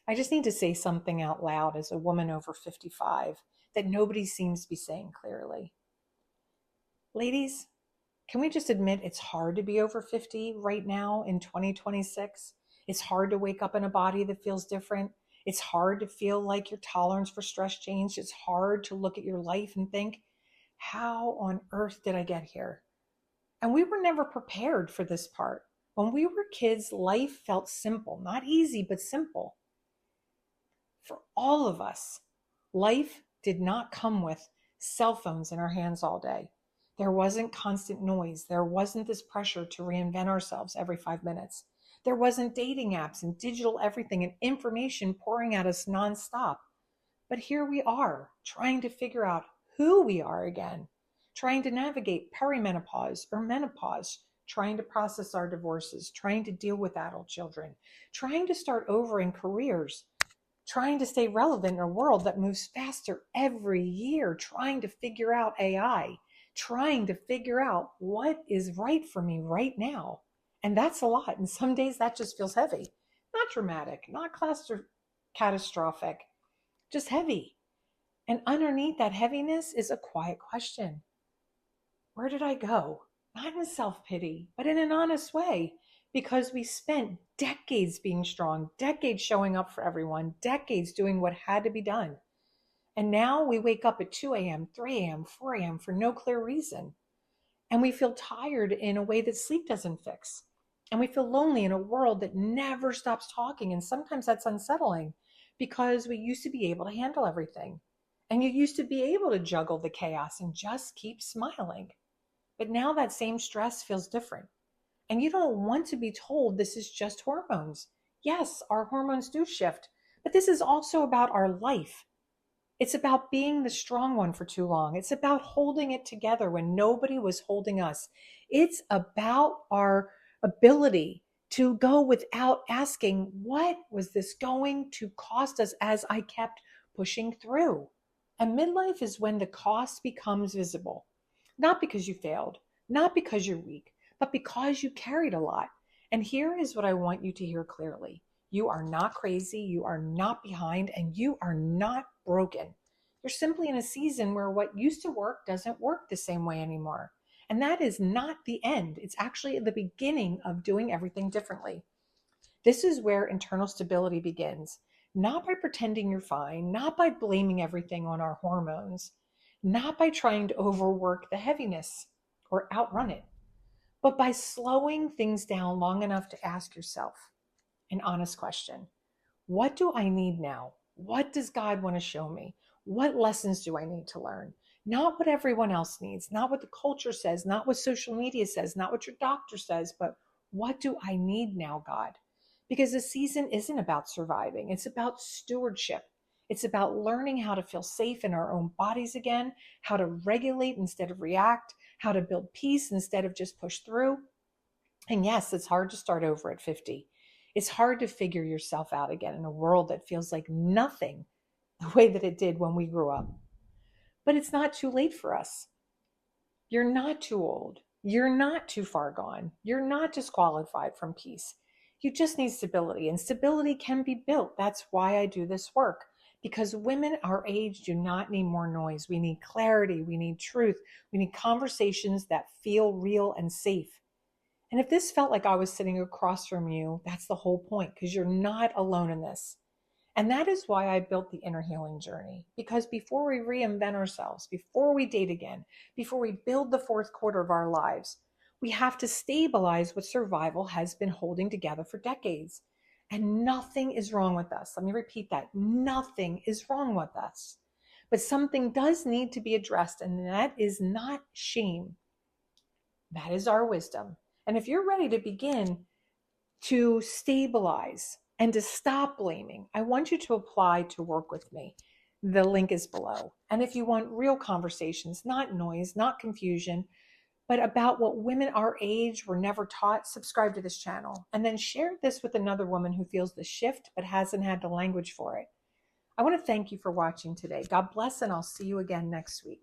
I just need to say something out loud as a woman over 55 that nobody seems to be saying clearly. Ladies, can we just admit it's hard to be over 50 right now in 2026? It's hard to wake up in a body that feels different. It's hard to feel like your tolerance for stress changed. It's hard to look at your life and think, how on earth did I get here? And we were never prepared for this part. When we were kids, life felt simple, not easy, but simple. For all of us, life did not come with cell phones in our hands all day. There wasn't constant noise. There wasn't this pressure to reinvent ourselves every 5 minutes. There wasn't dating apps and digital everything and information pouring at us nonstop. But here we are, trying to figure out who we are again, trying to navigate perimenopause or menopause, trying to process our divorces, trying to deal with adult children, trying to start over in careers, trying to stay relevant in a world that moves faster every year, trying to figure out AI, trying to figure out what is right for me right now. And that's a lot. And some days that just feels heavy, not dramatic, not catastrophic, just heavy. And underneath that heaviness is a quiet question. Where did I go? Not in self pity, but in an honest way, because we spent decades being strong, decades showing up for everyone, decades doing what had to be done. And now we wake up at 2 a.m., 3 a.m., 4 a.m. for no clear reason. And we feel tired in a way that sleep doesn't fix. And we feel lonely in a world that never stops talking. And sometimes that's unsettling because we used to be able to handle everything. And you used to be able to juggle the chaos and just keep smiling. But now that same stress feels different. And you don't want to be told this is just hormones. Yes, our hormones do shift, but this is also about our life. It's about being the strong one for too long. It's about holding it together when nobody was holding us. It's about our ability to go without asking, what was this going to cost us as I kept pushing through? And midlife is when the cost becomes visible, not because you failed, not because you're weak, but because you carried a lot. And here is what I want you to hear clearly. You are not crazy, you are not behind, and you are not broken. You're simply in a season where what used to work doesn't work the same way anymore. And that is not the end. It's actually the beginning of doing everything differently. This is where internal stability begins, not by pretending you're fine, not by blaming everything on our hormones, not by trying to overwork the heaviness or outrun it, but by slowing things down long enough to ask yourself an honest question. What do I need now? What does God want to show me? What lessons do I need to learn? Not what everyone else needs, not what the culture says, not what social media says, not what your doctor says, but what do I need now, God? Because the season isn't about surviving, it's about stewardship. It's about learning how to feel safe in our own bodies again, how to regulate instead of react, how to build peace instead of just push through. And yes, it's hard to start over at 50. It's hard to figure yourself out again in a world that feels like nothing the way that it did when we grew up. But it's not too late for us. You're not too old. You're not too far gone. You're not disqualified from peace. You just need stability, and stability can be built. That's why I do this work. Because women our age do not need more noise. We need clarity. We need truth. We need conversations that feel real and safe. And if this felt like I was sitting across from you, that's the whole point, because you're not alone in this. And that is why I built the inner healing journey. Because before we reinvent ourselves, before we date again, before we build the fourth quarter of our lives, we have to stabilize what survival has been holding together for decades. And nothing is wrong with us. Let me repeat that. Nothing is wrong with us. But something does need to be addressed, and that is not shame. That is our wisdom. And if you're ready to begin to stabilize and to stop blaming, I want you to apply to work with me. The link is below. And if you want real conversations, not noise, not confusion, but about what women our age were never taught, subscribe to this channel. And then share this with another woman who feels the shift but hasn't had the language for it. I want to thank you for watching today. God bless, and I'll see you again next week.